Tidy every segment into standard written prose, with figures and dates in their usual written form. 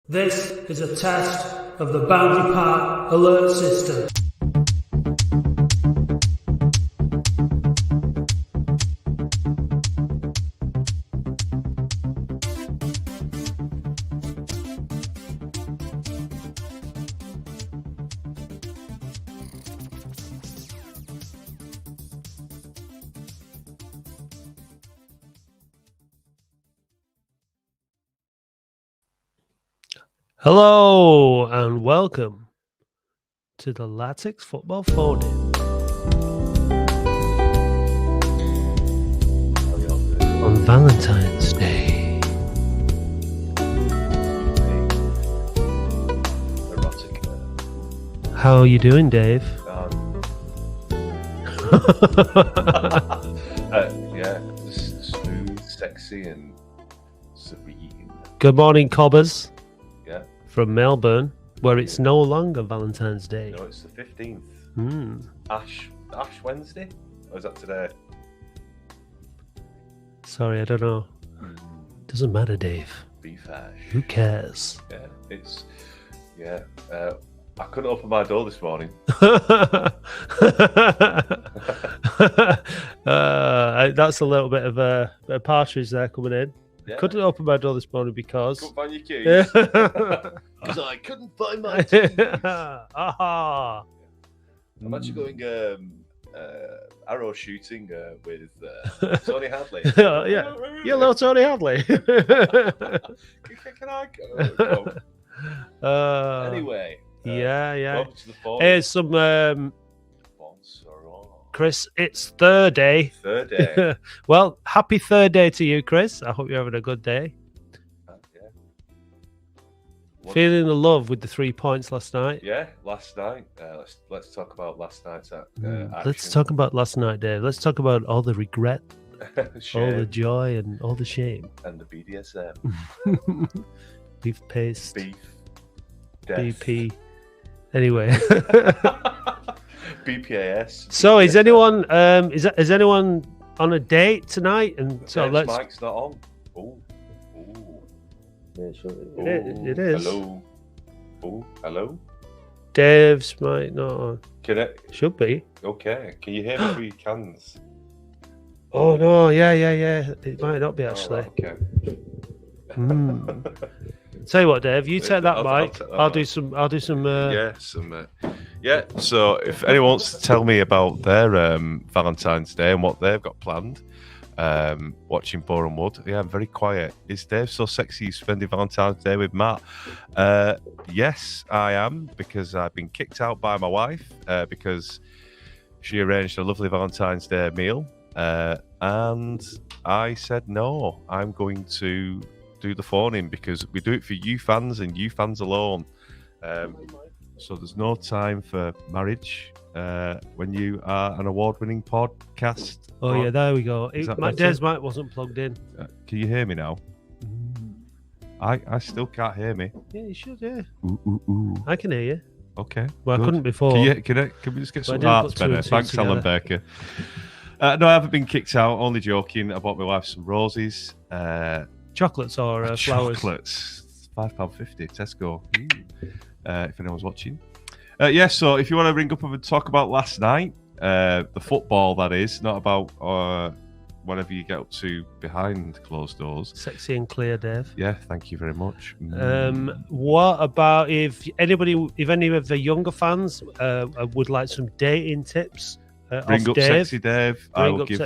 This is a test of the Boundary Park alert system. Hello and welcome to the Latex Football Phone In on Valentine's Day. Erotica. How are you doing, Dave? Yeah, smooth, sexy, and serene. Good morning, Cobbers. Yeah. From Melbourne, where it's no longer Valentine's Day. No, it's the 15th. Ash Wednesday? Or is that today? Sorry, I don't know. Doesn't matter, Dave. Beef ash. Who cares? Yeah, I couldn't open my door this morning. That's a little bit of a partridge there coming in. Yeah. Couldn't open my door this morning because... Couldn't find your keys. Because I couldn't find my keys. Aha! I'm actually going arrow shooting with Tony Hadley. Yeah, hello, Tony Hadley. Can I go? Anyway. Yeah. Welcome to the phone. Here's some... Chris, it's third day. Third day. Well, happy third day to you, Chris. I hope you're having a good day. Yeah. Feeling the love with the 3 points last night. Yeah, last night. Let's talk about last night's action. Let's talk about last night, Dave. Let's talk about all the regret, all the joy, and all the shame. And the BDSM. Beef paste. Beef. Death. BP. Anyway. BPAS. So is anyone is anyone on a date tonight? And so let's. Mike's not on. Oh. It is. Hello. Oh, hello. Dave's might not on. Can it? Should be. Okay. Can you hear me through your cans? Oh no! Yeah. It might not be actually. Okay. Tell you what, Dave. You take that mic. I'll do mic. some. Yeah. So if anyone wants to tell me about their Valentine's Day and what they've got planned, watching Boreham Wood. Yeah, I'm very quiet. Is Dave so sexy? He's spending Valentine's Day with Matt? Yes, I am, because I've been kicked out by my wife because she arranged a lovely Valentine's Day meal, and I said no. I'm going to do the phone in because we do it for you fans and you fans alone. So there's no time for marriage when you are an award-winning podcast. Oh yeah, there we go. Dave's mic wasn't plugged in. Can you hear me now? I still can't hear me. Yeah, you should. Yeah. Ooh. I can hear you. Okay. Well, good. I couldn't before. Can we just get some hearts, Benny? Thanks, Alan Baker. No, I haven't been kicked out. Only joking. I bought my wife some roses. Chocolates or flowers? Chocolates. £5.50 Tesco. If anyone's watching. So if you want to ring up and talk about last night, the football, that is, not about whatever you get up to behind closed doors. Sexy and clear, Dave. Yeah, thank you very much. What about if any of the younger fans would like some dating tips? Bring up Dave. Sexy Dave. I will give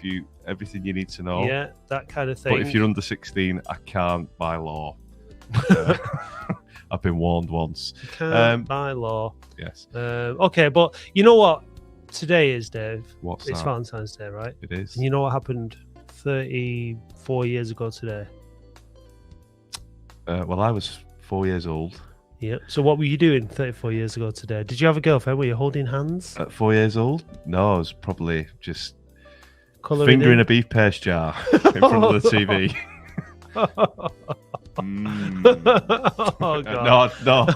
you everything you need to know. Yeah, that kind of thing. But if you're under 16, I can't by law. I've been warned once. You can't by law. Yes. Okay, but you know what today is, Dave? What's It's that? Valentine's Day, right? It is. And you know what happened 34 years ago today? Well, I was 4 years old. Yeah. So what were you doing 34 years ago today? Did you have a girlfriend? Were you holding hands? At 4 years old? No, I was probably just Colouring fingering in? a beef paste jar in front of the TV. Oh God! No.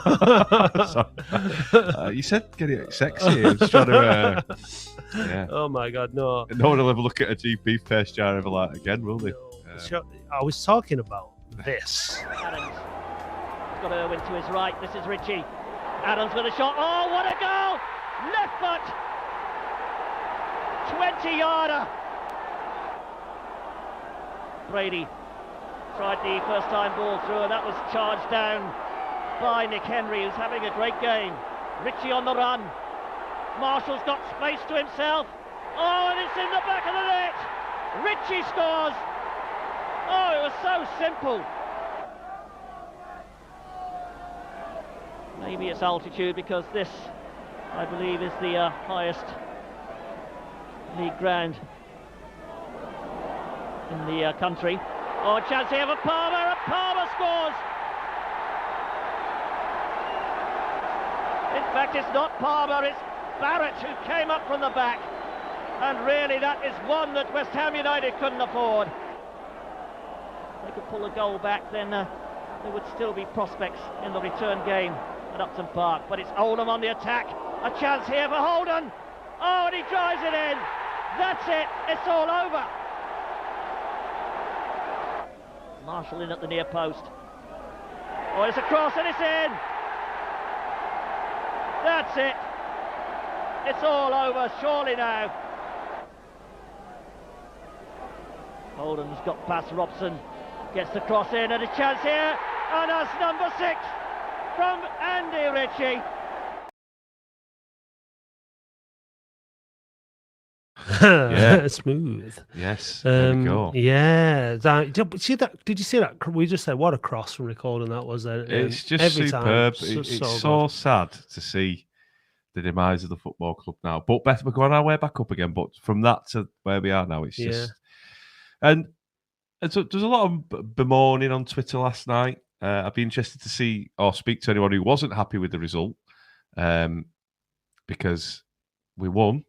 Sorry. You said get it sexy. I was trying to. Yeah. Oh my God! No. No one will ever look at a beef paste jar ever like again, will they? I was talking about this. He's got Irwin to his right. This is Ritchie. Adams with a shot. Oh, what a goal! Left foot! 20-yarder. Brady tried the first-time ball through, and that was charged down by Nick Henry, who's having a great game. Ritchie on the run. Marshall's got space to himself. Oh, and it's in the back of the net. Ritchie scores. Oh, it was so simple. Maybe it's altitude, because this, I believe, is the highest league ground in the country. Oh, a chance here for Palmer, and Palmer scores. In fact, it's not Palmer, it's Barrett who came up from the back. And really, that is one that West Ham United couldn't afford. If they could pull the goal back, then there would still be prospects in the return game at Upton Park. But it's Oldham on the attack. A chance here for Holden. Oh, and he drives it in. That's it. It's all over. Marshall in at the near post. Oh, it's a cross and it's in. That's it. It's all over, surely now. Holden's got past Robson. Gets the cross in, and a chance here. And that's number 6 from Andy Ritchie. Yeah, smooth. Yes, there we go. Yeah, see that? Did you see that? We just said what a cross from recording that was. It's just every superb. It's so sad to see the demise of the football club now. But Beth, we're going our way back up again. But from that to where we are now, it's just and so there's a lot of bemoaning on Twitter last night. I'd be interested to see or speak to anyone who wasn't happy with the result, because we won.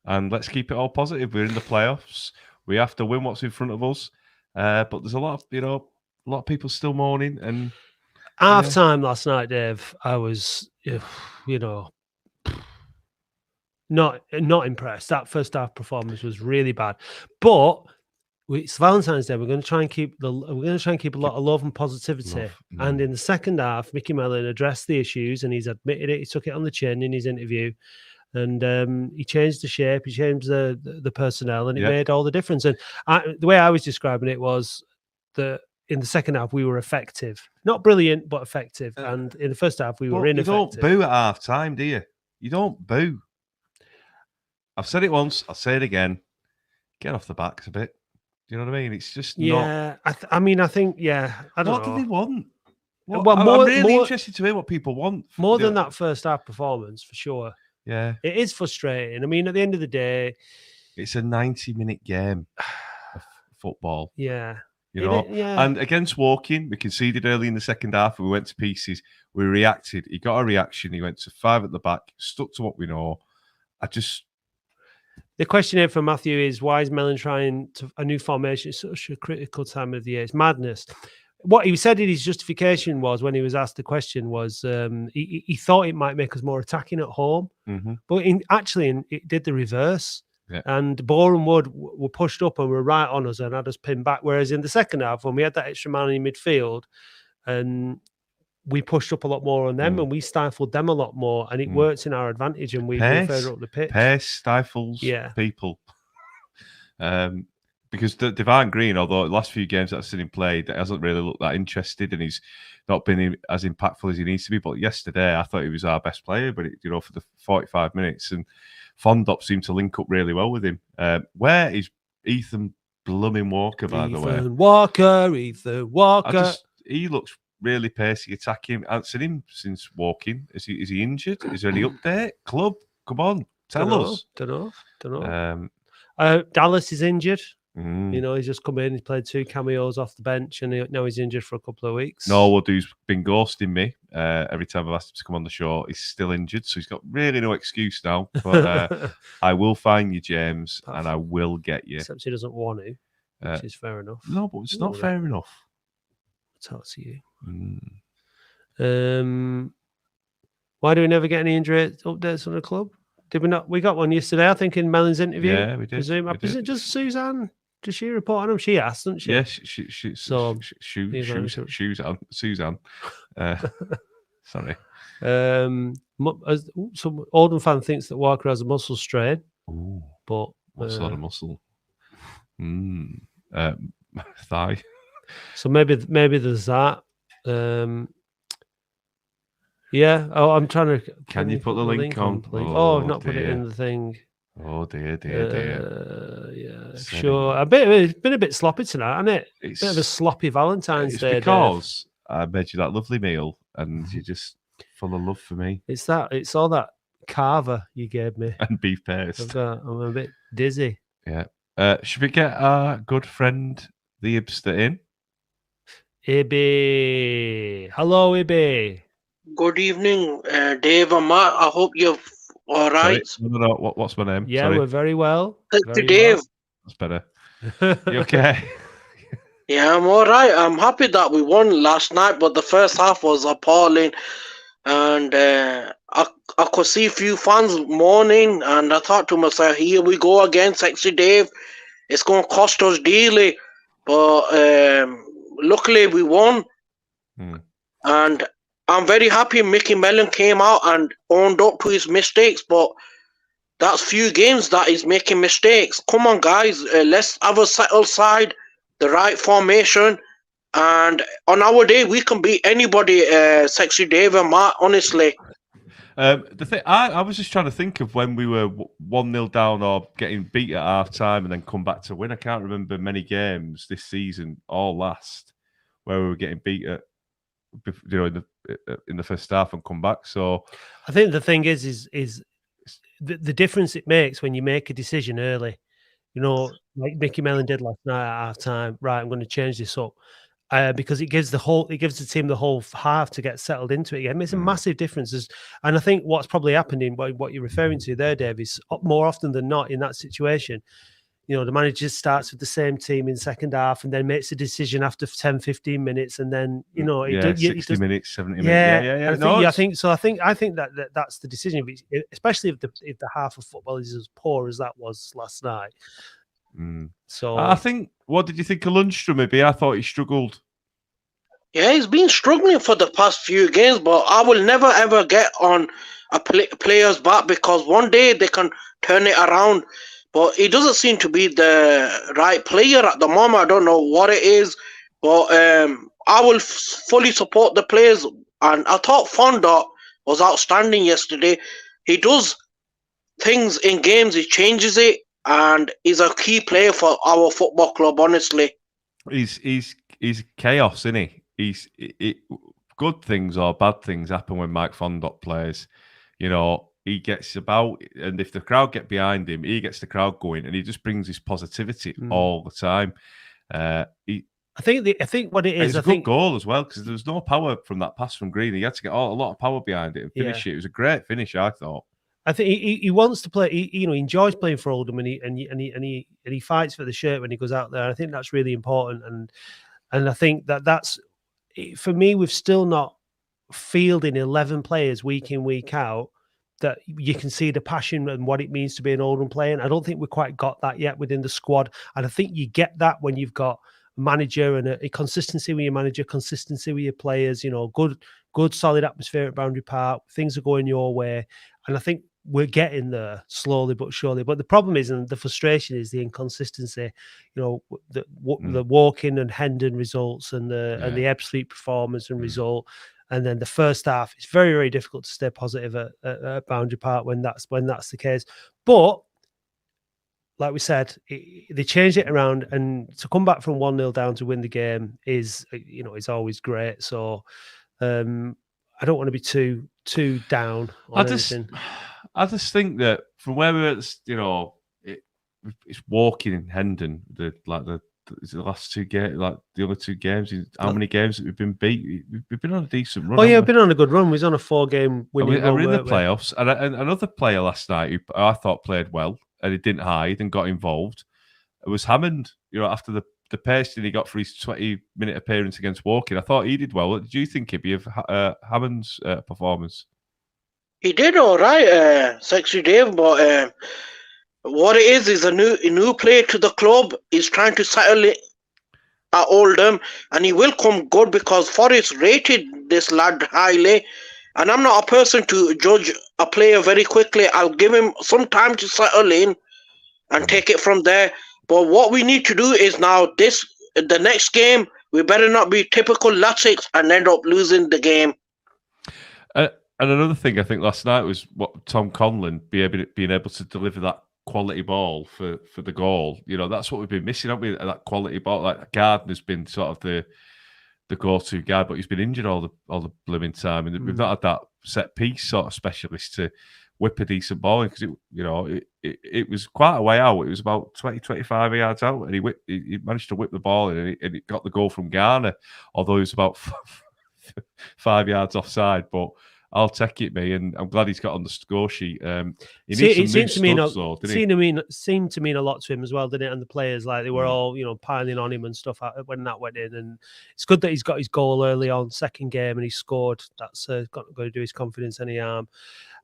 And let's keep it all positive. We're in the playoffs. We have to win what's in front of us. But there's a lot of people still mourning. And half time last night, Dave, I was, not impressed. That first half performance was really bad. But it's Valentine's Day. We're going to try and keep a lot of love and positivity. And in the second half, Mickey Mellon addressed the issues, and he's admitted it. He took it on the chin in his interview. And he changed the shape, he changed the personnel, and it made all the difference. And the way I was describing it was that in the second half we were effective, not brilliant, but effective. And in the first half we were ineffective. You don't boo at half time, do you? You don't boo. I've said it once, I'll say it again. Get off the backs a bit. Do you know what I mean? It's just not. I think I don't know. What do they want? I'm really interested to hear what people want. More than that first half performance, for sure. Yeah, it is frustrating. I mean, at the end of the day, it's a 90-minute game of football. Yeah, And against Woking, we conceded early in the second half, and we went to pieces. We reacted. He got a reaction. He went to 5 at the back, stuck to what we know. The question here from Matthew is, why is Mellon trying a new formation at such a critical time of the year? It's madness. What he said in his justification was, when he was asked the question, was he thought it might make us more attacking at home, but it did the reverse. Yeah. And Boreham Wood were pushed up and were right on us and had us pinned back. Whereas in the second half, when we had that extra man in midfield, and we pushed up a lot more on them, and we stifled them a lot more, and it worked in our advantage, and we were further up the pitch. Pace stifles people. Because Divine Green, although the last few games that I've seen him play, hasn't really looked that interested, and he's not been as impactful as he needs to be. But yesterday, I thought he was our best player. But for the 45 minutes, and Fondop seemed to link up really well with him. Where is Ethan Blooming Walker, by the way? Ethan Walker. He looks really pacey, attacking. I haven't seen him since Woking. Is he injured? Is there any update? Club, come on, tell us. Don't know. Dallas is injured. He's just come in. He's played 2 cameos off the bench, and now he's injured for a couple of weeks. Norwood, who's been ghosting me every time I've asked him to come on the show, he's still injured, so he's got really no excuse now. But I will find you, James, and I will get you. Except he doesn't want to, which is fair enough. No, but it's not fair enough. I'll talk to you. Why do we never get any injury updates on the club? Did we not? We got one yesterday, I think, in Mellon's interview. Yeah, we did. Is it just Suzanne? Does she report on him? She has, doesn't she? Yeah, Suzanne. Sorry. Some Oldham fan thinks that Walker has a muscle strain. Ooh, but what sort of muscle? Thigh. So maybe there's that. Yeah. Oh, I'm trying to. Can you put the link on? Please? I've not put it in the thing. Oh dear. Yeah, sure. It's been a bit sloppy tonight, hasn't it? It's a bit of a sloppy Valentine's Day. Because I made you that lovely meal, and you're just full of love for me. It's all that carver you gave me and beef paste. I'm a bit dizzy. Yeah. Should we get our good friend the Ibster in? Ibby, hello, Ibby. Good evening, Dave and Matt. I hope you're all right. No. What's my name? Yeah, Sorry. we're very well. Very Dave. Well. That's better. You okay? Yeah, I'm all right. I'm happy that we won last night, but the first half was appalling, and I could see a few fans mourning, and I thought to myself, "Here we go again, Sexy Dave. It's going to cost us dearly." But luckily, we won, and I'm very happy Mickey Mellon came out and owned up to his mistakes, but that's few games that he's making mistakes. Come on, guys, let's have a settled side, the right formation, and on our day, we can beat anybody, Sexy Dave and Matt, honestly. The thing, I was just trying to think of when we were 1-0 down or getting beat at half time and then come back to win. I can't remember many games this season or last where we were getting beat at, in the first half and come back. So I think the thing is the difference it makes when you make a decision early. Like Mickey Mellon did last night at half time. Right, I'm going to change this up. Because it gives the team the whole half to get settled into it again. It makes a massive difference. And I think what's probably happening, what you're referring to there, Dave, is more often than not in that situation, the manager starts with the same team in second half and then makes a decision after 10, 15 minutes. And then, 60 minutes, 70 minutes. Yeah. I think that that's the decision, especially if the half of football is as poor as that was last night. So I think, what did you think of Lundstrom? Maybe I thought he struggled. Yeah, he's been struggling for the past few games, but I will never ever get on a player's back because one day they can turn it around. But he doesn't seem to be the right player at the moment. I don't know what it is, but I will fully support the players. And I thought Fonda was outstanding yesterday. He does things in games, he changes it. And he's a key player for our football club, honestly. He's chaos, isn't he? Good things or bad things happen when Mike Fondop plays. He gets about, and if the crowd get behind him, he gets the crowd going, and he just brings his positivity all the time. I think what it is, it's a good goal as well because there was no power from that pass from Green. He had to get a lot of power behind it and finish it. It was a great finish, I thought. I think he wants to play. He enjoys playing for Oldham, and he fights for the shirt when he goes out there. I think that's really important, and I think that's for me. We've still not fielding 11 players week in, week out that you can see the passion and what it means to be an Oldham player. And I don't think we've quite got that yet within the squad. And I think you get that when you've got a manager and a consistency with your manager, consistency with your players. Good solid atmosphere at Boundary Park. Things are going your way, and I think we're getting there slowly but surely. But the problem is, and the frustration is, the inconsistency. The Woking and Hendon results and the Ebbsfleet performance and result, and then the first half. It's very, very difficult to stay positive at Boundary Park when that's the case. But like we said, they changed it around, and to come back from 1-0 down to win the game is always great. So I don't want to be too down on anything. I just think that from where we were, it's Woking in Hendon. The last two games, like the other two games. How many games that we've been beat? We've been on a decent run. Oh yeah, we've been on a good run. We was on a 4-game winning run. We're in the playoffs, and another player last night who I thought played well and he didn't hide and got involved. It was Hammond. After the pasting he got for his 20-minute appearance against Woking, I thought he did well. Did you think, Ibby, of Hammond's performance? He did all right, Sexy Dave, but what it is a new player to the club. He's trying to settle it at Oldham, and he will come good because Forest rated this lad highly. And I'm not a person to judge a player very quickly. I'll give him some time to settle in and take it from there. But what we need to do is now the next game, we better not be typical Latics and end up losing the game. And another thing I think last night was what Tom Conlon being able to deliver that quality ball for the goal. You know, that's what we've been missing, haven't we? That quality ball. Like Gardner's been sort of the go-to guy, but he's been injured all the blooming time, and we've not had that set piece sort of specialist to whip a decent ball in, because it was quite a way out. It was about 20-25 yards out, and he managed to whip the ball in, and it got the goal from Garner, although he was about 5 yards offside. But I'll take it, me, and I'm glad he's got on the score sheet. It seemed to mean a lot to him as well, didn't it? And the players, like, they were all, piling on him and stuff when that went in. And it's good that he's got his goal early on, second game, and he scored. That's got to do his confidence any harm.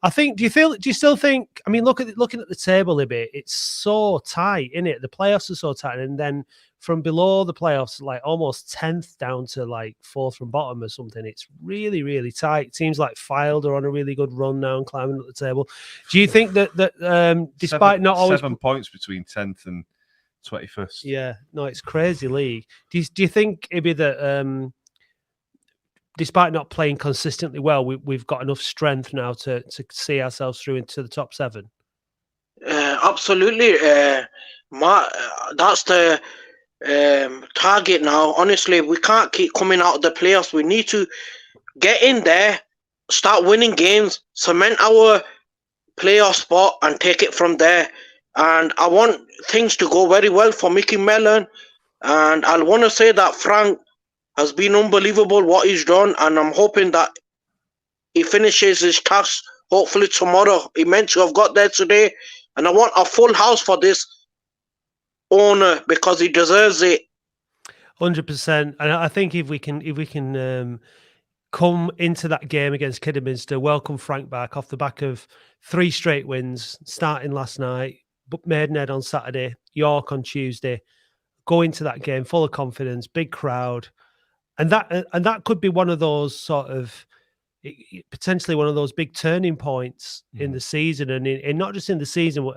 I think. Do you still think? I mean, looking at the table a bit, it's so tight, isn't it? The playoffs are so tight, and then from below the playoffs, like almost 10th down to like 4th from bottom or something. It's really, really tight. Teams like Fylde are on a really good run now and climbing up the table. Do you think that despite not always 7 points between 10th and 21st? Yeah, no, it's crazy league. Do you think it'd be that despite not playing consistently well, we've got enough strength now to see ourselves through into the top 7? Absolutely. That's the target now. Honestly, we can't keep coming out of the playoffs. We need to get in there, start winning games, cement our playoff spot, and take it from there. And I want things to go very well for Mickey Mellon. And I want to say that Frank has been unbelievable what he's done, and I'm hoping that he finishes his task hopefully tomorrow. He meant to have got there today, and I want a full house for this owner because he deserves it. 100%. And I think if we can come into that game against Kidderminster, welcome Frank back off the back of 3 straight wins, starting last night, Maidenhead on Saturday, York on Tuesday, go into that game full of confidence, big crowd, and that could be one of those sort of potentially one of those big turning points in the season, and not just in the season,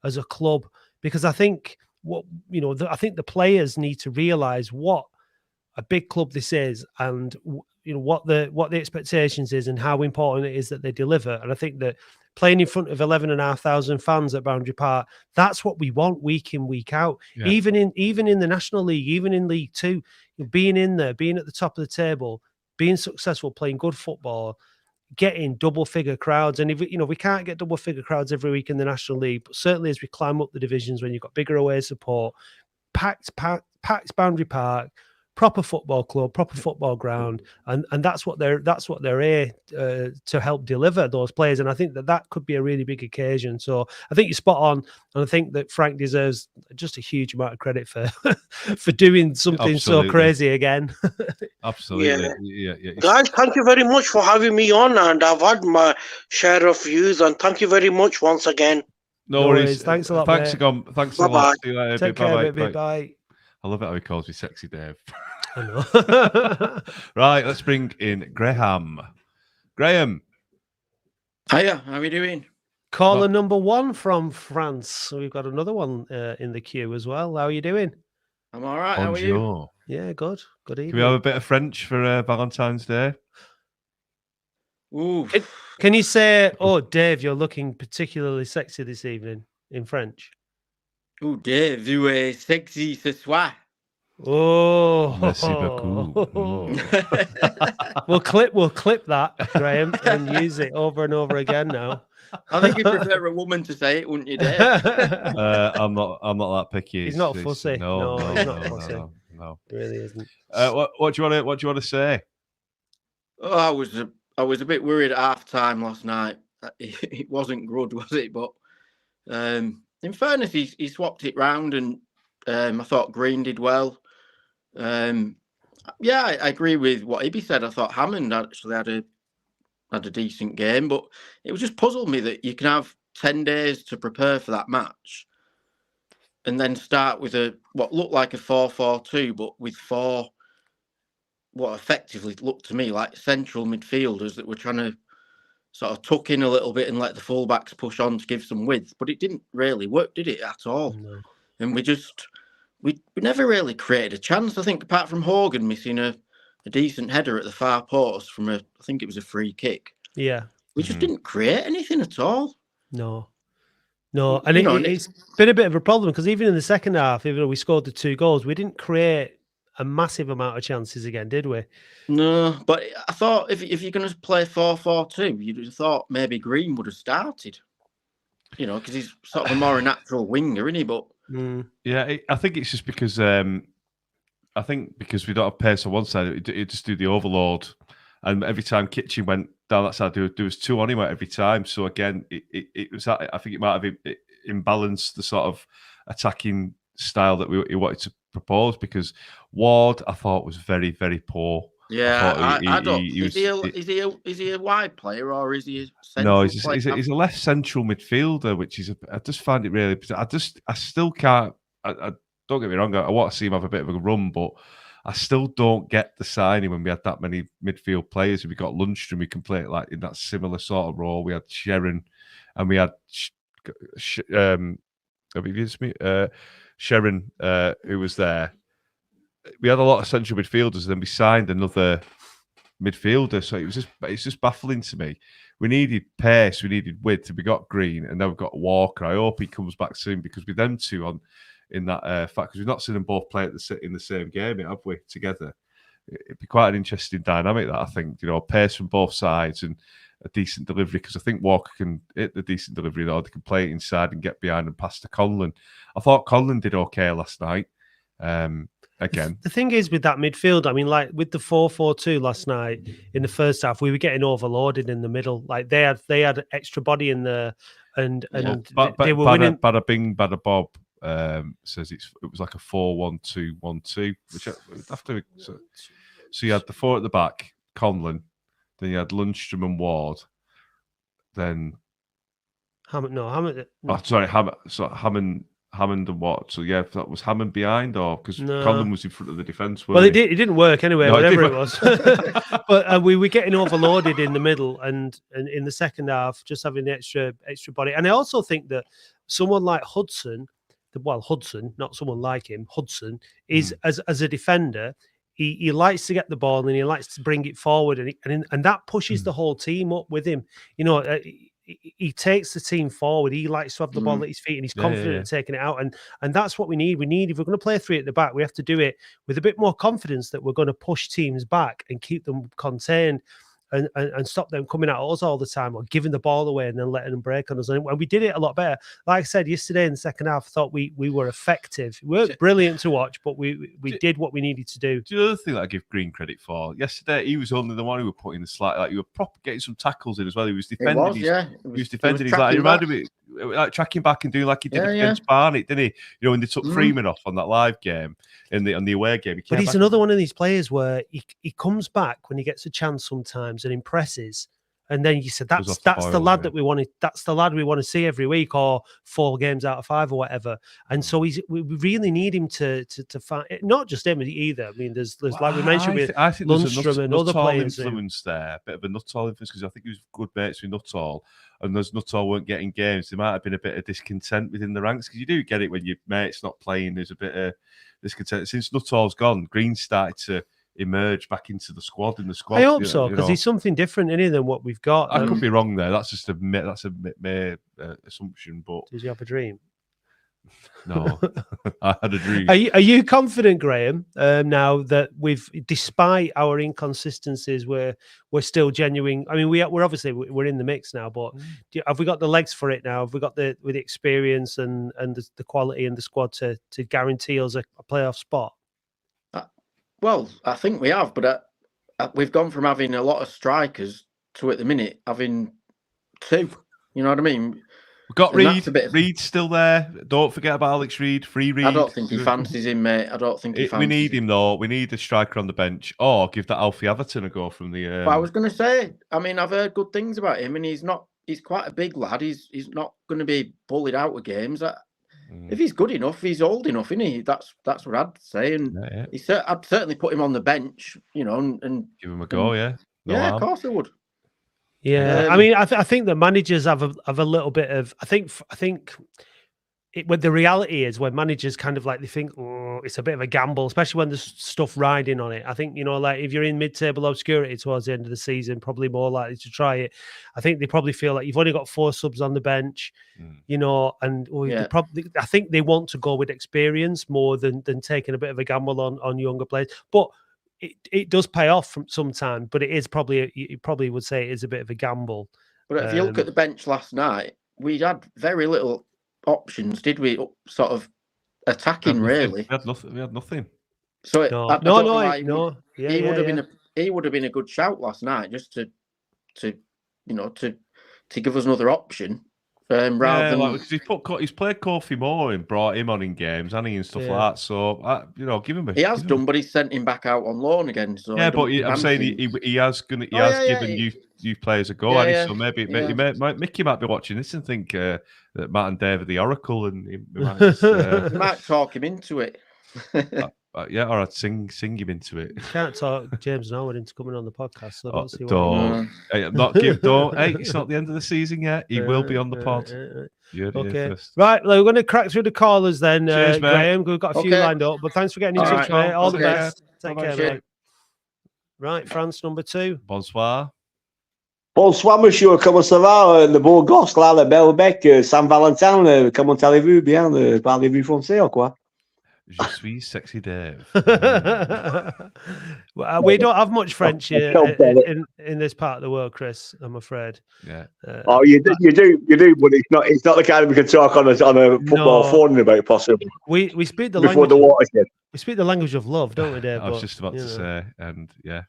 as a club, because I think I think the players need to realize what a big club this is, and what the expectations is, and how important it is that they deliver. And I think that playing in front of 11,500 fans at Boundary Park, that's what we want week in, week out. Yeah. Even in the National League, even in League Two, being in there, being at the top of the table, being successful, playing good football, getting double-figure crowds. And if we can't get double-figure crowds every week in the National League, but certainly as we climb up the divisions, when you've got bigger away support, packed Boundary Park, proper football club, proper football ground, and that's what they're here to help deliver those players. And I think that could be a really big occasion. So I think you're spot on, and I think that Frank deserves just a huge amount of credit for for doing something so crazy again. Absolutely, yeah. Guys, thank you very much for having me on, and I've had my share of views, and thank you very much once again. No worries. Thanks a lot. Thanks again. Thanks a lot. See you later. Take care, baby. Bye. I love it how he calls me Sexy Dave. I know. Right, let's bring in Graham. Graham. Hiya, how are you doing? Caller number 1 from France. So we've got another one in the queue as well. How are you doing? I'm all right. How are you? Yeah, good. Good evening. Can we have a bit of French for Valentine's Day? Ooh. Can you say, "Oh, Dave, you're looking particularly sexy this evening" in French? Oh, Dave, vous êtes sexy ce soir. Oh, merci beaucoup. We'll clip that, Graham, and use it over and over again now. I think you prefer a woman to say it, wouldn't you, Dave? I'm not that picky. He's not fussy. No, he's not fussy. No, he really isn't. What do you want to say? Oh, I was a bit worried at half time last night. It wasn't good, was it? But in fairness, he swapped it round, and I thought Green did well. Yeah, I agree with what Ibby said. I thought Hammond actually had a decent game, but it was just puzzled me that you can have 10 days to prepare for that match, and then start with what looked like a 4-4-2, but with four what effectively looked to me like central midfielders that were trying to sort of tuck in a little bit and let the fullbacks push on to give some width. But it didn't really work, did it, at all? No. And we never really created a chance. I think apart from Hogan missing a decent header at the far post from I think it was a free kick. Yeah. We just didn't create anything at all. No. And it's been a bit of a problem because even in the second half, even though we scored the 2 goals, we didn't create a massive amount of chances again, did we? No, but I thought if you're going to play 4-4-2, you'd have thought maybe Green would have started. Because he's sort of a more natural winger, isn't he? But yeah, I think it's just because we don't have pace on one side, it just do the overload, and every time Kitchen went down that side, there was 2 on him every time. So again, it was that. I think it might have imbalanced the sort of attacking style that he wanted to propose, because Ward, I thought, was very, very poor. Yeah, I don't. Is he a wide player or is he a central player? He's a left central midfielder, which is I just find it really. I still can't. I don't get me wrong. I want to see him have a bit of a run, but I still don't get the signing when we had that many midfield players. We got Lundstrom, we can play it like in that similar sort of role. We had Sharon, and we had Sharon, who was there. We had a lot of central midfielders, and then we signed another midfielder. So it's just baffling to me. We needed pace, we needed width, we got Green, and now we've got Walker. I hope he comes back soon, because with them two in that fact, because we've not seen them both play in the same game, have we, together? It'd be quite an interesting dynamic, that, I think. Pace from both sides and a decent delivery, because I think Walker can hit the decent delivery, or they can play it inside and get behind and pass to Conlon. I thought Conlon did okay last night. Again, the thing is with that midfield, I mean, like with the 4-4-2 last night in the first half, we were getting overloaded in the middle. Like they had extra body in there, and they were winning. Bada Bing, Bada Bob says it was like a 4-1-2-1-2, which after so you had the 4 at the back, Conlon, then you had Lundstrom and Ward, then Hammond. Oh, sorry, Hammond and what? So yeah, that was Hammond behind, or because Conlon was in front of the defence. Well, it didn't work anyway, whatever it was. But we were getting overloaded in the middle, and in the second half, just having the extra body. And I also think that someone like Hudson, not someone like him, Hudson is as a defender. He likes to get the ball and he likes to bring it forward, and that pushes the whole team up with him. He takes the team forward. He likes to have the ball at his feet, and he's confident in taking it out. And that's what we need. We need, if we're going to play 3 at the back, we have to do it with a bit more confidence that we're going to push teams back and keep them contained, and stop them coming at us all the time, or giving the ball away and then letting them break on us. And we did it a lot better. Like I said yesterday in the second half, I thought we were effective. We weren't brilliant to watch, but we did what we needed to do. Do you know the thing that I give Green credit for? Yesterday, he was only the one who was putting the slide. Like, you were proper getting some tackles in as well. He was defending. He was defending. He reminded me, like tracking back and doing like he did against Barnet, didn't he? When they took Freeman off on that live game on the away game. But he's another one of these players where he comes back when he gets a chance sometimes and impresses, and then you said that's the lad that we wanted. That's the lad we want to see every week, or 4 games out of 5 or whatever. And so we really need him to find, not just him either. I mean, there's like we mentioned with Lundstrom and other players. Influence there, a bit of a Nuttall influence, because I think he was good mates with Nuttall, and those Nuttall weren't getting games. There might have been a bit of discontent within the ranks, because you do get it when your mate's not playing. There's a bit of discontent. Since Nuttall's gone, Green started to emerge back into the squad. I hope so, because he's something different in it than what we've got. I could be wrong there. That's just a assumption. But did you have a dream? No, I had a dream. Are you confident, Graham? Now that despite our inconsistencies, we're still genuine. I mean, we're obviously in the mix now, but have we got the legs for it now? Have we got the experience and the quality and the squad to guarantee us a playoff spot? Well, I think we have, but we've gone from having a lot of strikers to at the minute having 2. You know what I mean? We've got Reed. Reed's still there. Don't forget about Alex Reed. Free Reed. I don't think he fancies him, mate. I don't think he fancies We need him, though. We need a striker on the bench. Or give that Alfie Atherton a go from the... But I was going to say, I mean, I've heard good things about him, and he's not he's quite a big lad. He's not going to be bullied out of games. If he's good enough, he's old enough, isn't he? That's what I'd say. And I'd certainly put him on the bench, and give him a go. Yeah, of course I would. Yeah, I mean, I think the managers have a little bit of. I think when the reality is when managers kind of like they think, oh, it's a bit of a gamble, especially when there's stuff riding on it. I think like if you're in mid-table obscurity towards the end of the season, probably more likely to try it. I think they probably feel like you've only got 4 subs on the bench, and I think they want to go with experience more than taking a bit of a gamble on younger players, but. It does pay off from some time, but it is probably you probably would say it is a bit of a gamble. But if you look at the bench last night, we had very little options, did we? Sort of attacking, really. We had nothing. So he would have been a good shout last night, just to give us another option. Rather than he's played Kofi Moore and brought him on in games, and stuff like that. So give him a. He has done, but he's sent him back out on loan again. So yeah, but I'm saying he has given you players a go. So maybe Mickey might be watching this and think that Matt and Dave are the Oracle, and he might, just, he might talk him into it. Or I'd sing him into it. You can't talk James Norwood into coming on the podcast. So don't. Hey, it's not the end of the season yet. He will be on the pod. Okay. Right, we're going to crack through the callers then. Cheers, Graham. We've got a few lined up, but thanks for getting in touch, mate. All the best. Take care, mate. Right, France number 2. Bonsoir. Bonsoir, monsieur. Comment ça va? Le beau gosse, là, le bel bec, Saint-Valentin. Comment allez-vous? Bien? Parlez-vous français ou quoi? Je suis sexy Dave. Well, we don't have much French here in this part of the world, Chris. I'm afraid. Yeah. You do, but it's not the kind of we can talk on a football phone about possibly. We speak the before language. The watershed. We speak the language of love, don't we, Dave? I was just about to say, and yeah.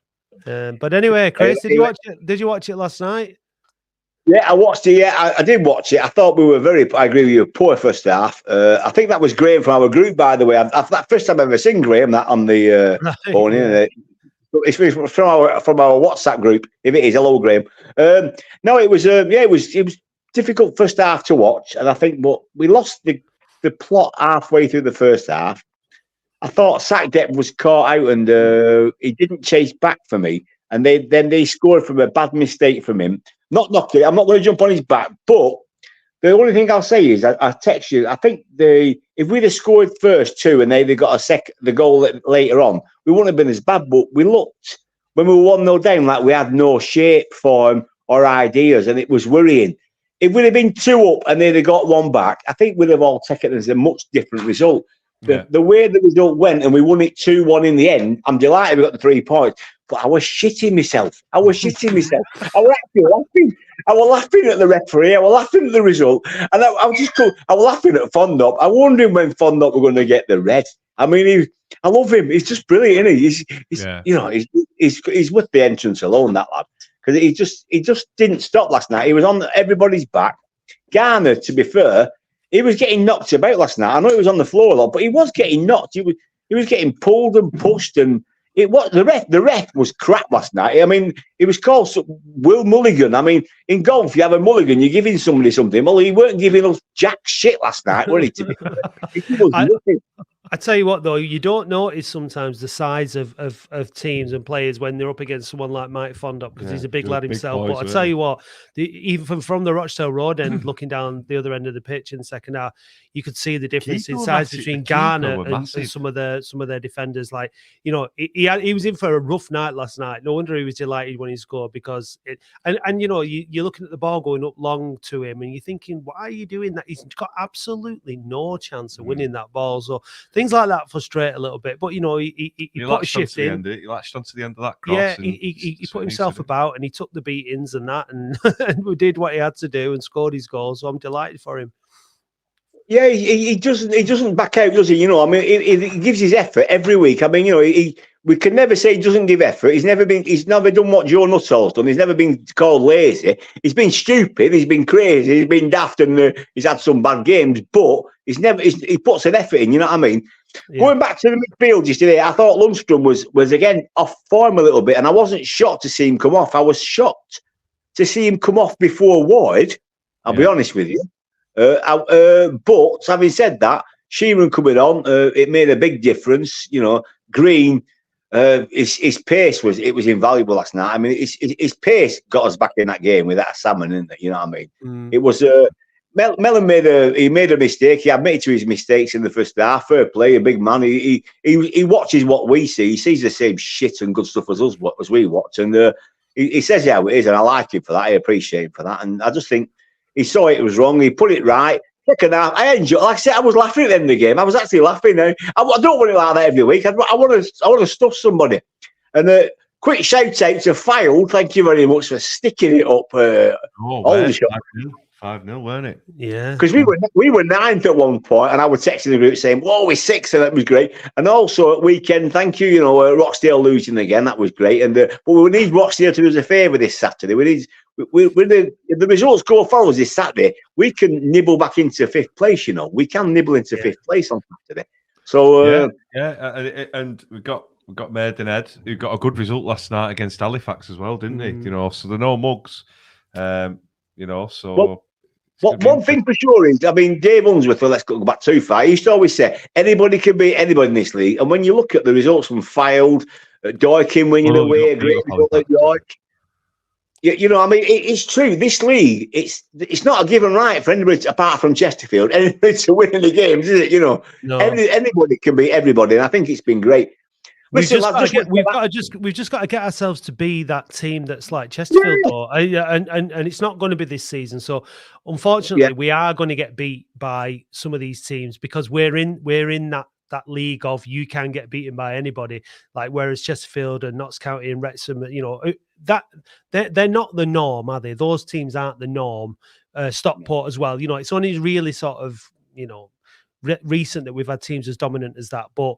But anyway, Chris, did you watch it? Did you watch it last night? Yeah, I watched it. Yeah, I did watch it. I thought we were I agree with you, poor first half. I think that was Graham from our group, by the way. That first time I've ever seen Graham that on the phone. It's from our WhatsApp group. If it is, hello, Graham. No, it was it was difficult first half to watch, and I think we lost the plot halfway through the first half. I thought Sackdep was caught out, and he didn't chase back for me. And then they scored from a bad mistake from him. Not knocking it. I'm not going to jump on his back. But the only thing I'll say is I text you. I think if we'd have scored first 2 and they got the goal later on, we wouldn't have been as bad. But we looked when we were 1-0 down like we had no shape, form, or ideas, and it was worrying. If we'd have been 2 up and they'd have got 1 back, I think we'd have all taken it as a much different result. The way the result went and we won it 2-1 in the end, I'm delighted we got the 3 points. But I was shitting myself. I was actually laughing. I was laughing at the referee. I was laughing at the result. And I was laughing at Fondop. I was wondering when Fondop were going to get the red. I mean, I love him. He's just brilliant, isn't he? He's with the entrance alone, that lad. Because he just didn't stop last night. He was on everybody's back. Garner, to be fair, he was getting knocked about last night. I know he was on the floor a lot, but he was getting knocked. He was getting pulled and pushed, and the ref was crap last night. I mean, he was called Will Mulligan. I mean, in golf, you have a mulligan, you're giving somebody something. Well, he weren't giving us jack shit last night, were he? I tell you what, though, you don't notice sometimes the size of teams and players when they're up against someone like Mike Fondop because he's a big lad himself. But I tell you what, even from the Rochdale Road end, looking down the other end of the pitch in the second half, you could see the difference in size between Garner and some of their defenders. Like, he was in for a rough night last night. No wonder he was delighted when he scored because you're looking at the ball going up long to him and you're thinking, why are you doing that? He's got absolutely no chance of winning that ball. So things like that frustrate a little bit, but he put a shift in. He latched onto the end of that cross. Yeah, he put himself about and he took the beatings and that, and we did what he had to do and scored his goal. So I'm delighted for him. Yeah, he doesn't back out, does he? I mean, he gives his effort every week. I mean, we can never say he doesn't give effort. He's never done what Joe Nuttall's done. He's never been called lazy. He's been stupid. He's been crazy. He's been daft, and he's had some bad games. But he puts an effort in. You know what I mean? Yeah. Going back to the midfield yesterday, I thought Lundstrom was again off form a little bit, and I wasn't shocked to see him come off. I was shocked to see him come off before Ward. I'll be honest with you. But having said that, Sheeran coming on, it made a big difference. You know, Green, his pace was invaluable last night. I mean, his pace got us back in that game with that salmon, isn't it? You know what I mean? It was Mellon made a mistake. He admitted to his mistakes in the first half. Fair play, a big man. He watches what we see. He sees the same shit and good stuff as us as we watch, and he says how it is, and I like him for that. I appreciate him for that, and I just think he saw it was wrong. He put it right. Second half, I enjoyed. Like I said, I was laughing at the end of the game. I was actually laughing. I don't want it like that every week. I want to stuff somebody. And quick shout out to File. Thank you very much for sticking it up. 5-0, weren't it? Yeah. Because we were ninth at one point, and I was texting the group saying, "Whoa, we're sixth," and that was great. And also at weekend, thank you. You know, Rochdale losing again, that was great. And but we need Rochdale to do us a favour this Saturday. If the results go for us this Saturday, we can nibble back into fifth place. You know, we can nibble into fifth place on Saturday. So and we got Maidenhead, who got a good result last night against Halifax as well, didn't he? You know, so they're no mugs. You know, so. One thing for sure is, I mean, Dave Unsworth, let's go back too far. He used to always say, anybody can beat anybody in this league. And when you look at the results from Fylde, Dorking winning away, great result at York. You know, I mean, it's true. This league, it's not a given right for anybody, apart from Chesterfield, anybody to win any games, is it? You know, anybody can beat everybody. And I think it's been great. We've just got to get ourselves to be that team that's like Chesterfield, though, and it's not going to be this season. So, unfortunately, we are going to get beat by some of these teams because we're in that league of you can get beaten by anybody. Like whereas Chesterfield and Notts County and Wrexham, you know, that they're not the norm, are they? Those teams aren't the norm. Stockport as well. You know, it's only really sort of recent that we've had teams as dominant as that, but.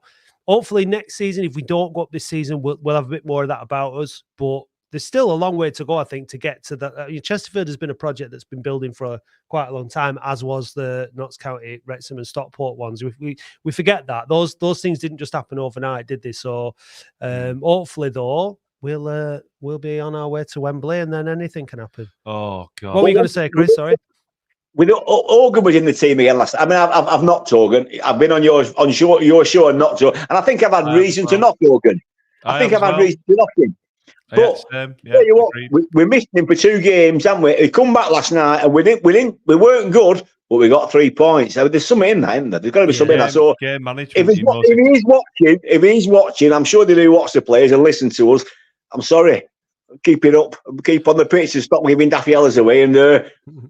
Hopefully next season, if we don't go up this season, we'll have a bit more of that about us. But there's still a long way to go, I think, to get to that. Chesterfield has been a project that's been building for quite a long time, as was the Notts County, Wrexham and Stockport ones. We forget that. Those things didn't just happen overnight, did they? So hopefully, though, we'll be on our way to Wembley and then anything can happen. Oh, God. What were you going to say, Chris? Sorry. Organ was in the team again last. I mean, I've knocked Organ. I've been on your show and knocked Organ, and I think I've had reason to knock Organ. I think I've had reason to knock him. But tell you what, we missed him for 2 games, haven't we? He come back last night, and we weren't good, but we got 3 points. So there's something in that, isn't there? There's got to be something in that. So if he's watching, I'm sure they do watch the players and listen to us. I'm sorry. Keep it up, keep on the pitch and stop giving Daffy Ellis away, and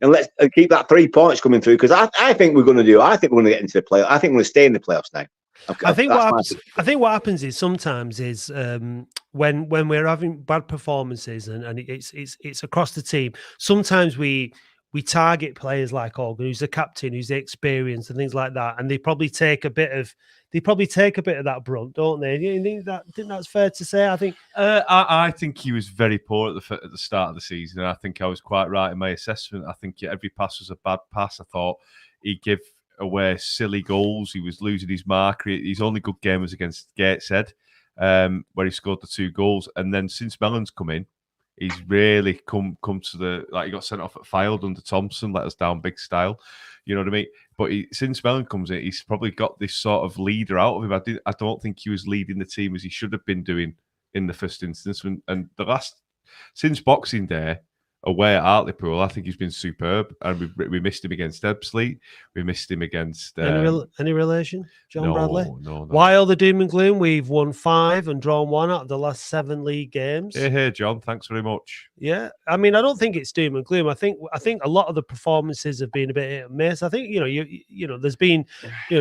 let's keep that 3 points coming through, because I think we're going to do. I think we're going to get into the play. I think we're going to stay in the playoffs now. I think what happens is sometimes is when we're having bad performances and it's across the team. Sometimes we target players like Organ, who's the captain, who's the experienced and things like that, and they probably take a bit of that brunt, don't they? You think that's fair to say? I think I think he was very poor at the start of the season, and I think I was quite right in my assessment. I think every pass was a bad pass. I thought he gave away silly goals. He was losing his mark. His only good game was against Gateshead, where he scored the 2 goals. And then since Mellon's come in, he's really come to he got sent off at Fylde under Thompson, let us down big style. You know what I mean? But since Mellon comes in, he's probably got this sort of leader out of him. I don't think he was leading the team as he should have been doing in the first instance. And since Boxing Day, away at Hartlepool, I think he's been superb. And we missed him against Ebbsfleet. We missed him against... Any relation? John Bradley? No. Why all the doom and gloom? We've won 5 and drawn 1 out of the last 7 league games. Hey, John. Thanks very much. Yeah. I mean, I don't think it's doom and gloom. I think a lot of the performances have been a bit hit and miss. I think, there's been,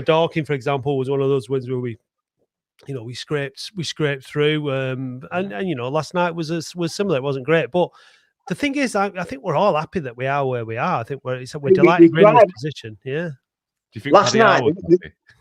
Dorking, for example, was one of those wins where we scraped through. And last night was similar. It wasn't great, but the thing is, I think we're all happy that we are where we are. I think we're delighted we're in this position. Yeah. Do you think last night?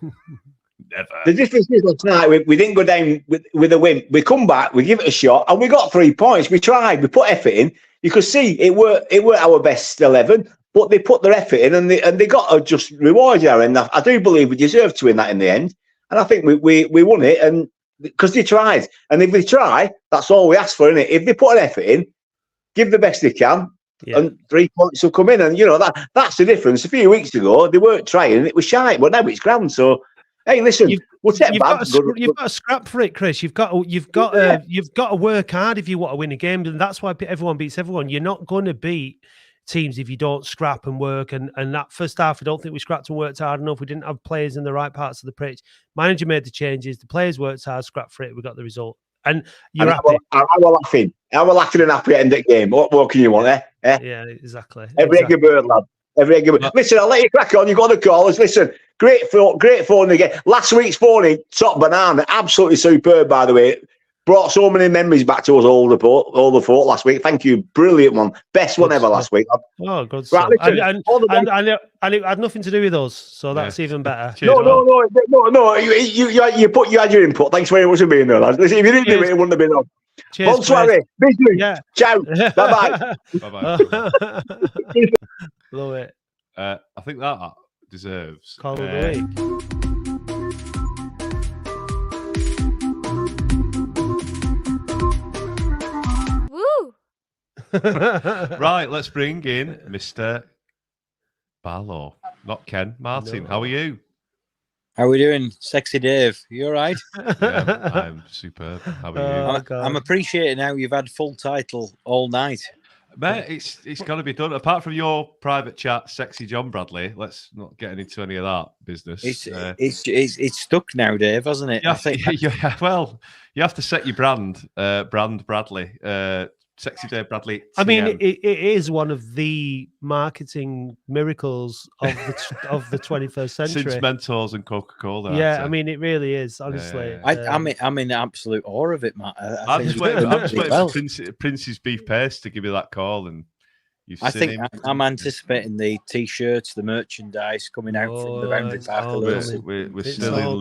Never. The difference is last night we didn't go down with a win. We come back, we give it a shot, and we got 3 points. We tried, we put effort in. You could see it were our best 11, but they put their effort in, and they got a just reward there. And I do believe we deserved to win that in the end. And I think we won it, and because they tried. And if they try, that's all we ask for, isn't it? If they put an effort in, give the best they can, and 3 points will come in. And, that's the difference. A few weeks ago, they weren't trying. It was shite, but now it's grand. So, hey, listen, we'll take you've got to scrap for it, Chris. You've got to work hard if you want to win a game. And that's why everyone beats everyone. You're not going to beat teams if you don't scrap and work. And that first half, I don't think we scrapped and worked hard enough. We didn't have players in the right parts of the pitch. Manager made the changes. The players worked hard, scrapped for it. We got the result. And you're happy. I was laughing. I was laughing and happy at the end of the game. What more can you want, eh? Yeah, exactly. Every egg a bird, lad. Every egg a bird. Listen, I'll let you crack on. You've got the callers. Listen, great phone again. Last week's phone in, top banana. Absolutely superb, by the way. Brought so many memories back to us, Oldham Fort last week. Thank you. Brilliant one. Best one ever last week. Oh, good right, listen, and it had nothing to do with us, so that's even better. Cheers, no. You had your input. Thanks very much for being there, lads. Listen, if you didn't do it, it wouldn't have been on. Cheers, Bonsoir. Business. Ciao. Bye-bye. Bye-bye. Love it. I think that deserves Call of the week. Right, let's bring in Mr. Barlow. Not Ken. Martin, how are you? How are we doing? Sexy Dave, you all right? Yeah, I'm superb. How are you? I'm appreciating how you've had full title all night. Mate, it's got to be done. Apart from your private chat, Sexy John Bradley, let's not get into any of that business. It's stuck now, Dave, hasn't it? Well, you have to set your brand Bradley. Sexy Dave Bradley. I mean, it is one of the marketing miracles of the 21st century. Since Mentos and Coca-Cola. Yeah, I mean, it really is, honestly. I'm in absolute awe of it, Matt. I'm just waiting for Prince's Beef Paste to give me that call, and I'm anticipating the T-shirts, the merchandise coming out from the Boundary Park. We're still in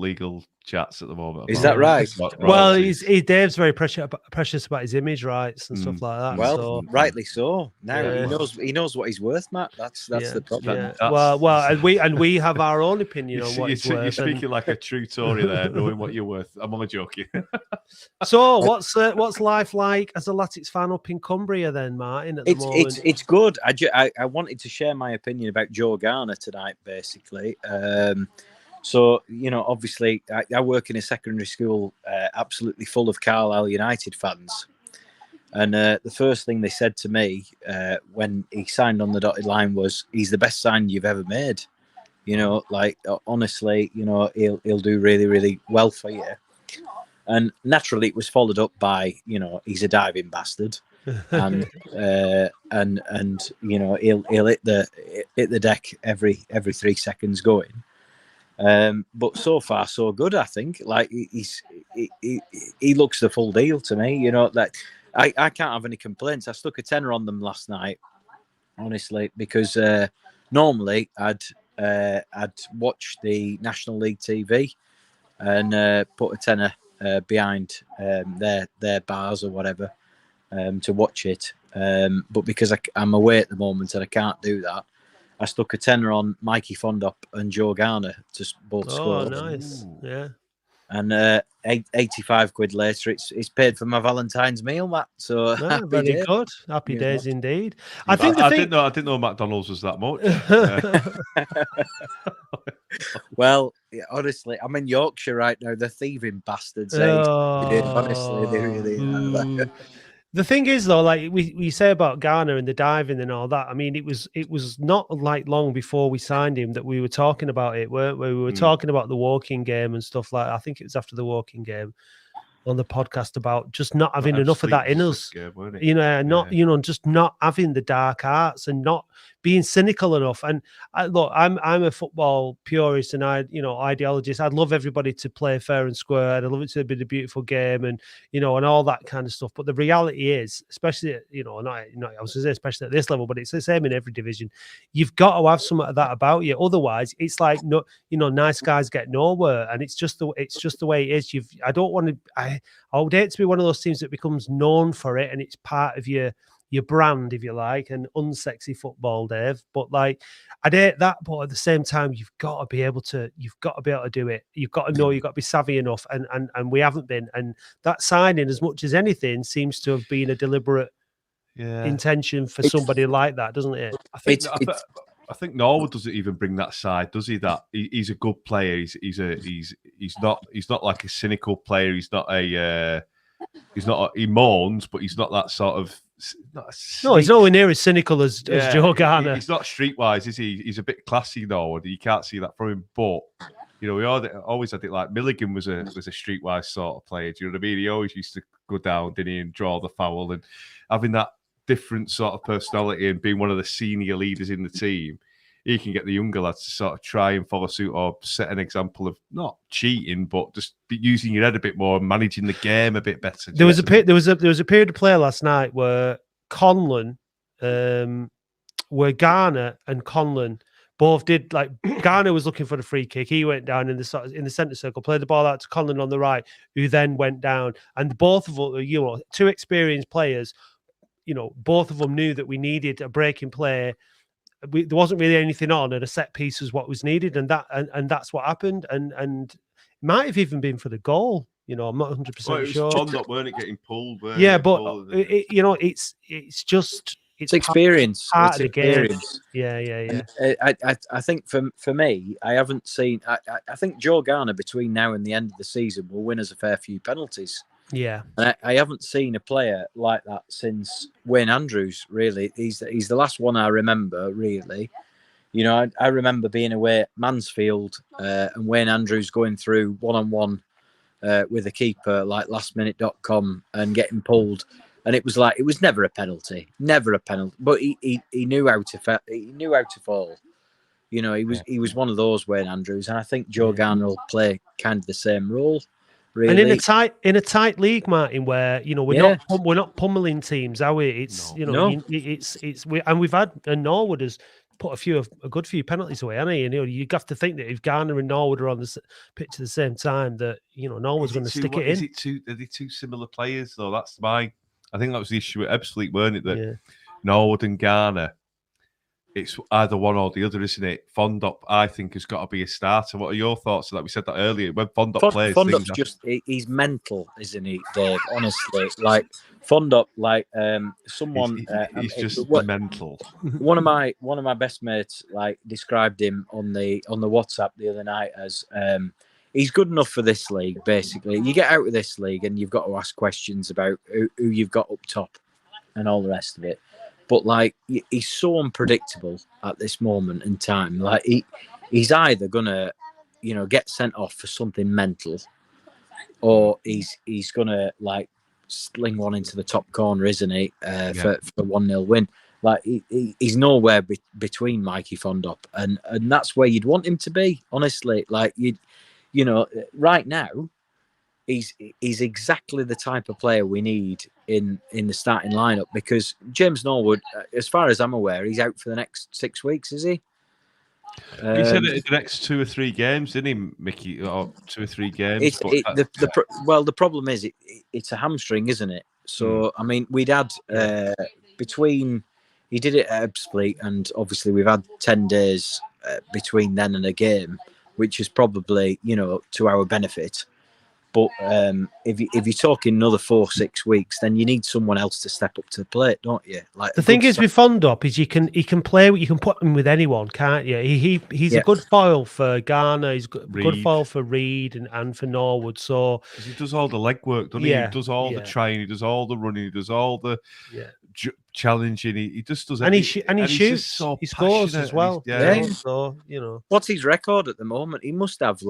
legal chats at the moment. Is that right? Well, Dave's very precious about his image rights and stuff like that. Well, rightly so. Now he knows what he's worth, Matt. That's the problem. Yeah. Well, and we have our own opinion on what he's worth. You're speaking like a true Tory there, knowing what you're worth. I'm only joking. So, what's life like as a Latics fan up in Cumbria then, Martin? At the moment, it's good. I wanted to share my opinion about Joe Garner tonight, basically. So, obviously, I work in a secondary school absolutely full of Carlisle United fans. And the first thing they said to me when he signed on the dotted line was, he's the best sign you've ever made. Honestly, he'll do really, really well for you. And naturally, it was followed up by, he's a diving bastard. and he'll hit the deck every 3 seconds going. But so far so good, I think. Like he looks the full deal to me. That I can't have any complaints. I stuck a tenner on them last night, honestly, because normally I'd watch the National League TV and put a tenner behind their bars or whatever to watch it. But because I'm away at the moment and I can't do that, I stuck a tenner on Mikey Fondop and Joe Garner to both score. Oh, nice. Yeah. And 85 quid later, it's paid for my Valentine's meal, Matt. So very good. Happy days indeed. I didn't know McDonald's was that much. Well, honestly, I'm in Yorkshire right now. They're thieving bastards. Honestly, they really are. The thing is, though, like we say about Garner and the diving and all that. I mean, it was not like long before we signed him that we were talking about it, weren't we? We were talking about the walking game and stuff like that. I think it was after the walking game on the podcast about just not having enough of that in us. Game, just not having the dark arts and not being cynical enough. And I'm a football purist and ideologist. I'd love everybody to play fair and square. I'd love it to be a beautiful game and and all that kind of stuff. But the reality is, especially I was going to say especially at this level, but it's the same in every division. You've got to have some of that about you. Otherwise, it's like nice guys get nowhere, and it's just the way it is. I don't want to. I would hate to be one of those teams that becomes known for it and it's part of your brand, if you like, and unsexy football, Dave. But like, I'd hate that, but at the same time, you've got to be able to do it. You've got to know, you've got to be savvy enough, and we haven't been. And that signing, as much as anything, seems to have been a deliberate intention for somebody like that, doesn't it? I think Norwood doesn't even bring that side, does he? That he's a good player. He's not like a cynical player. He moans, but he's not that sort of. No, he's nowhere near as cynical as Joe Garner. He's not streetwise, is he? He's a bit classy, Norwood. You can't see that from him, but. We always had it like Milligan was a streetwise sort of player. Do you know what I mean? He always used to go down, didn't he, and draw the foul, and having that different sort of personality and being one of the senior leaders in the team, he can get the younger lads to sort of try and follow suit or set an example of not cheating, but just using your head a bit more and managing the game a bit better. There was a period of play last night where Conlon, where Garner and Conlon both did, like, Garner was looking for the free kick. He went down in the centre circle, played the ball out to Conlon on the right, who then went down. And both of them, two experienced players, both of them knew that we needed a break in play. There wasn't really anything on, and a set piece was what was needed, and that's what happened. And it might have even been for the goal. I'm not 100% sure. Fondop, weren't it, getting pulled? It's just. It's experience. Part of the game. Yeah. I think for me, I haven't seen. I think Joe Garner between now and the end of the season will win us a fair few penalties. Yeah, and I haven't seen a player like that since Wayne Andrews. Really, he's the last one I remember. Really, I remember being away at Mansfield and Wayne Andrews going through one-on-one with a keeper like lastminute.com and getting pulled. And it was never a penalty, But he knew how to fall. He was one of those, Wayne Andrews, and I think Joe Garner will play kind of the same role. Really. And in a tight league, Martin, where we're not pummeling teams, are we? It's and we've had, and Norwood has put a good few penalties away, hasn't he? And you have to think that if Garner and Norwood are on the pitch at the same time, that Norwood's going to stick it in. Are they two similar players though? I think that was the issue with Ebbsfleet, weren't it? That Norwood and Garner, it's either one or the other, isn't it? Fondop, I think, has got to be a starter. What are your thoughts on that? We said that earlier. When Fondop plays, Fondop's he's mental, isn't he, Dave? Honestly, like Fondop, like someone. He's just mental. One of my best mates described him on the WhatsApp the other night as. He's good enough for this league, basically. You get out of this league and you've got to ask questions about who you've got up top and all the rest of it. But, he's so unpredictable at this moment in time. He's either going to, get sent off for something mental or he's going to, sling one into the top corner, isn't he, for 1-0 win. He's nowhere between Mikey Fondop. And that's where you'd want him to be, honestly. Right now, he's exactly the type of player we need in the starting lineup because James Norwood, as far as I'm aware, he's out for the next 6 weeks, is he? He said it in the next 2 or 3 games, didn't he, Mickey? Or 2 or 3 games. The problem is it's a hamstring, isn't it? So I mean, we'd had between he did it at Ebbsfleet, and obviously we've had 10 days between then and a game, which is probably, to our benefit. But if you're talking another 4-6 weeks, then you need someone else to step up to the plate, don't you? The thing is with Fondop is you can play, you can put him with anyone, can't you? He's a good foil for Garner. He's a good foil for Reed and for Norwood. So he does all the legwork, doesn't he? He does all the trying. He does all the running. He does all the challenging. He just does. And he shoots. So he scores as well. So what's his record at the moment? He must have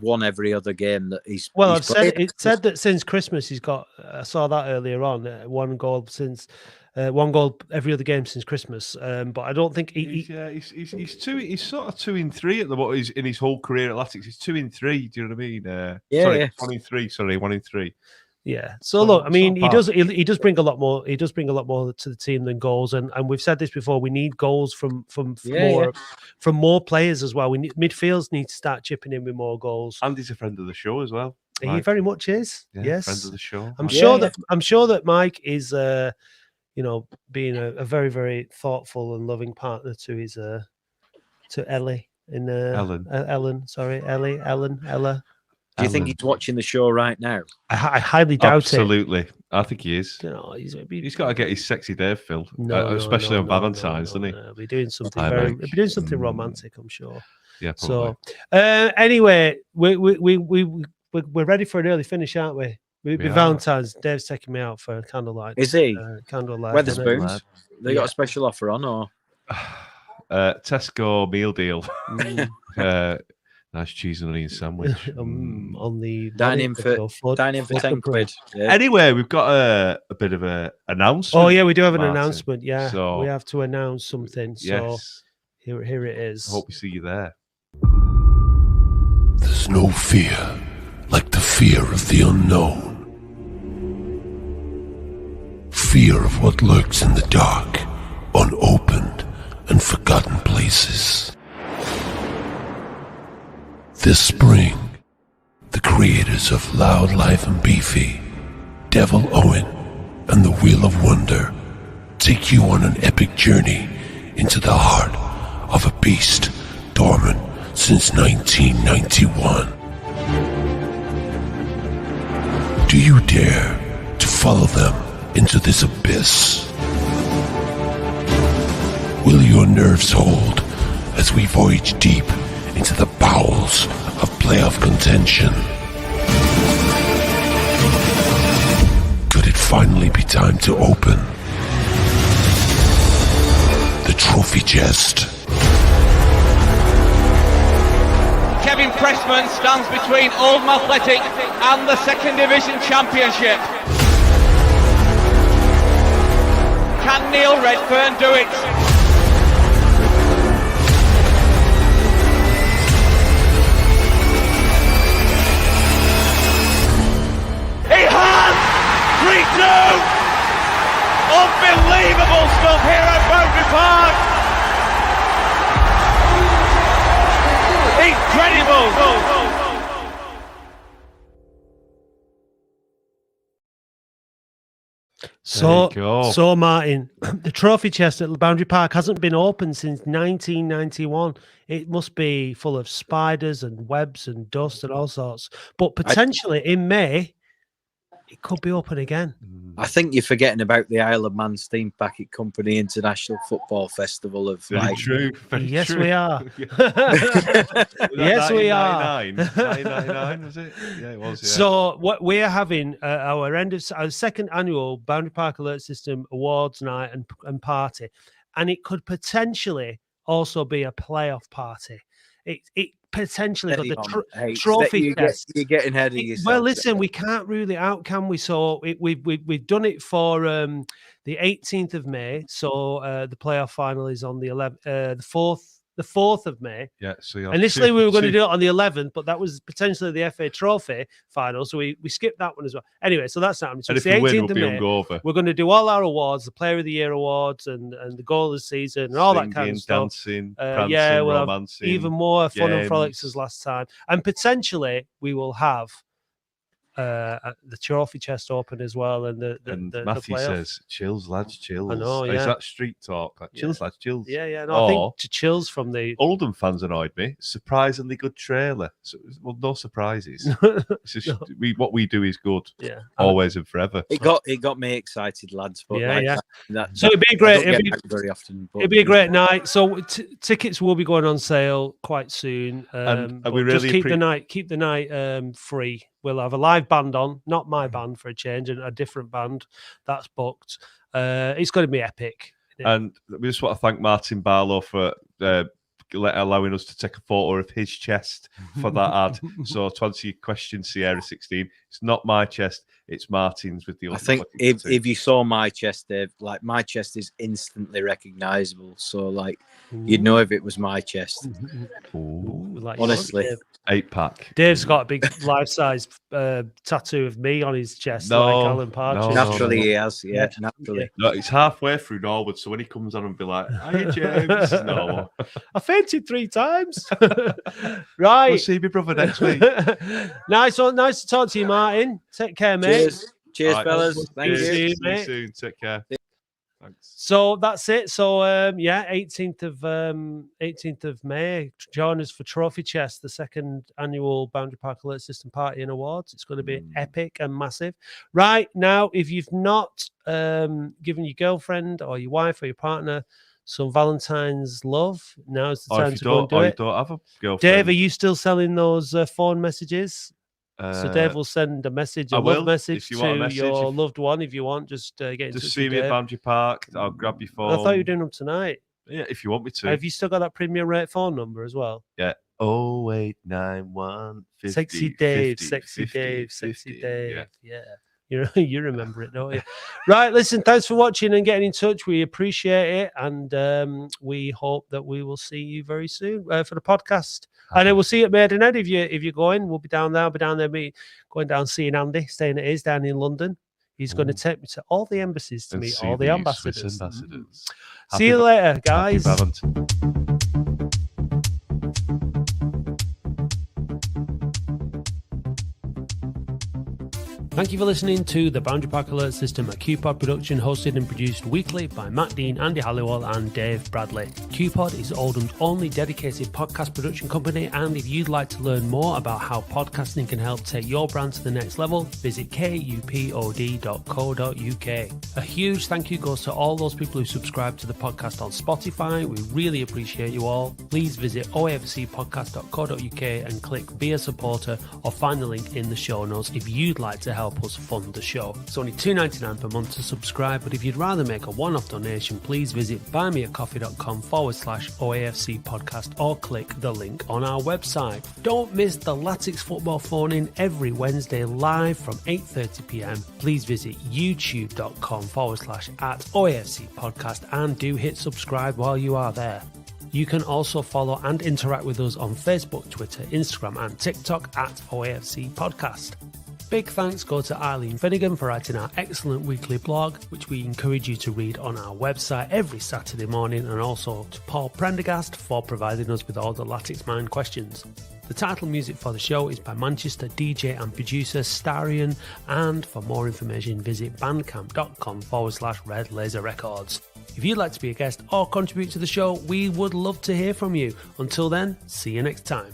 one every other game that he's. Well, it said that since Christmas he's got. I saw that earlier on. One goal every other game since Christmas. But I don't think he's sort of 2 in 3 at the moment. He's in his whole career at Latics. He's 2 in 3. Do you know what I mean? 1 in 3. Sorry, 1 in 3. Yeah. So look, I mean, he does bring a lot more. He does bring a lot more to the team than goals, and we've said this before. We need goals from more players as well. Midfields need to start chipping in with more goals. And he's a friend of the show as well. He very much is. Yes, friend of the show. I'm sure that Mike is, being a very, very thoughtful and loving partner to his to Ellie in Ellen. Ellen. Sorry, Ella. Do you think he's watching the show right now? I highly doubt Absolutely. I think he is. it. You know, He's got to get his sexy Dave filled, No, especially on Valentine's, doesn't he? He'll be doing something Hi, very, mate. he'll be doing something romantic, I'm sure. Yeah, probably. So, anyway, we're ready for an early finish, aren't we? With Valentine's, Dave's taking me out for candlelight. Is he? Candlelight. Weatherspoons? They got a special offer on, or Tesco meal deal. Nice cheese and onion sandwich. On the dining for 10 quid. Yeah. Anyway, we've got a bit of an announcement. Oh yeah, we do have an Martin. Announcement. Yeah, so, we have to announce something. So yes. here it is. I hope we see you there. There's no fear like the fear of the unknown. Fear of what lurks in the dark, unopened and forgotten places. This spring, the creators of Loud, Life and Beefy, Devil Owen, and the Wheel of Wonder take you on an epic journey into the heart of a beast dormant since 1991. Do you dare to follow them into this abyss? Will your nerves hold as we voyage deep into the bowels of playoff contention? Could it finally be time to open the trophy chest? Kevin Pressman stands between Oldham Athletic and the Second Division Championship. Can Neil Redfern do it? He has! 3-2! Unbelievable stuff here at Boundary Park! Incredible! So Martin, the trophy chest at Boundary Park hasn't been open since 1991. It must be full of spiders and webs and dust and all sorts. But potentially in May, it could be open again. I think you're forgetting about the Isle of Man Steam Packet Company International Football Festival of Very true. Yes, true. we are. Yes, we are. 1999, was it? Yeah, it was. Yeah. So what we're having our second annual Boundary Park Alert System Awards Night and party, and it could potentially also be a playoff party. It potentially got the trophy test. You're getting ahead of yourself. Well, listen, we can't rule it out, can we? So we've done it for the 18th of May. So the playoff final is on the 11th, the 4th of May. Yeah. So initially we were going to do it on the 11th, but that was potentially the FA Trophy final, so we skipped that one as well. Anyway, so that's happening. So and it's if the we 18th win, of May. We're going to do all our awards, the Player of the Year awards, and the Goal of the Season, and all that kind of stuff. Dancing, yeah, we'll romancing, have even more fun and games. frolics as last time, and potentially we will have the trophy chest open as well, and Matthew the says, "Chills, lads, chills." I know, Is yeah. that street talk? Like, chills, lads, chills. Yeah. No, I think chills from the Oldham fans annoyed me. Surprisingly good trailer. So, well, no surprises. It's just, what we do is good. Yeah, always and forever. It got me excited, lads. But so it'd be great. Very often. But, it'd be a great night. So tickets will be going on sale quite soon. And we just really keep the night free. We'll have a live band on, not my band for a change, and a different band that's booked. It's going to be epic. And we just want to thank Martin Barlow for allowing us to take a photo of his chest for that ad. So to answer your question, Sierra 16, it's not my chest, it's Martin's with the. I think if you saw my chest, Dave, like my chest is instantly recognizable. So like you'd know if it was my chest. Like honestly. 8-pack. Dave's got a big life-size tattoo of me on his chest, like Alan Partridge. Naturally, he has. Yeah, naturally. No, it's halfway through Norwood, so when he comes on and be like, "Hi, James," no, I fainted 3 times. Right. We'll see my brother next week. Nice to talk to you, Martin. Take care, mate. Cheers, right, fellas. Thank you. See you soon. Take care. Thanks. So that's it. So 18th of May, join us for Trophy Chest, the second annual Boundary Park Alert System Party and Awards. It's going to be epic and massive. Right now, if you've not given your girlfriend or your wife or your partner some Valentine's love, now's the time to go and do it. You don't have a girlfriend. Dave, are you still selling those phone messages? So Dave will send a message, a love message to your loved one if you want. Just get in touch Just see with me Dave. at Boundary Park. I'll grab your phone. I thought you were doing them tonight. Yeah, if you want me to. Have you still got that premium rate phone number as well? Yeah. 0891 50 Sexy Dave, 50, sexy 50, Dave, 50. sexy Dave. Yeah. You remember it, don't you? Right, listen, thanks for watching and getting in touch. We appreciate it, and we hope that we will see you very soon for the podcast. And then we'll see you at Maidenhead if you're going. We'll be down there. I'll be down there, going down seeing Andy, staying at his down in London. He's going to take me to all the embassies to meet all the ambassadors. Swiss ambassadors. See you later, guys. Thank you for listening to the Boundary Park Alert System, a QPod production hosted and produced weekly by Matt Dean, Andy Halliwell and Dave Bradley. QPod is Oldham's only dedicated podcast production company, and if you'd like to learn more about how podcasting can help take your brand to the next level, visit kupod.co.uk. A huge thank you goes to all those people who subscribe to the podcast on Spotify. We really appreciate you all. Please visit oafcpodcast.co.uk and click Be a Supporter or find the link in the show notes if you'd like to help us fund the show. It's only $2.99 per month to subscribe, but if you'd rather make a one-off donation, please visit buymeacoffee.com/OAFC podcast or click the link on our website. Don't miss the Latics Football Phone In every Wednesday live from 8:30 p.m. Please visit youtube.com/@OAFC podcast and do hit subscribe while you are there. You can also follow and interact with us on Facebook, Twitter, Instagram and TikTok @OAFC podcast. Big thanks go to Eileen Finnegan for writing our excellent weekly blog, which we encourage you to read on our website every Saturday morning, and also to Paul Prendergast for providing us with all the Latics Mind questions. The title music for the show is by Manchester DJ and producer Starion, and for more information visit bandcamp.com/Red Laser Records. If you'd like to be a guest or contribute to the show, we would love to hear from you. Until then, see you next time.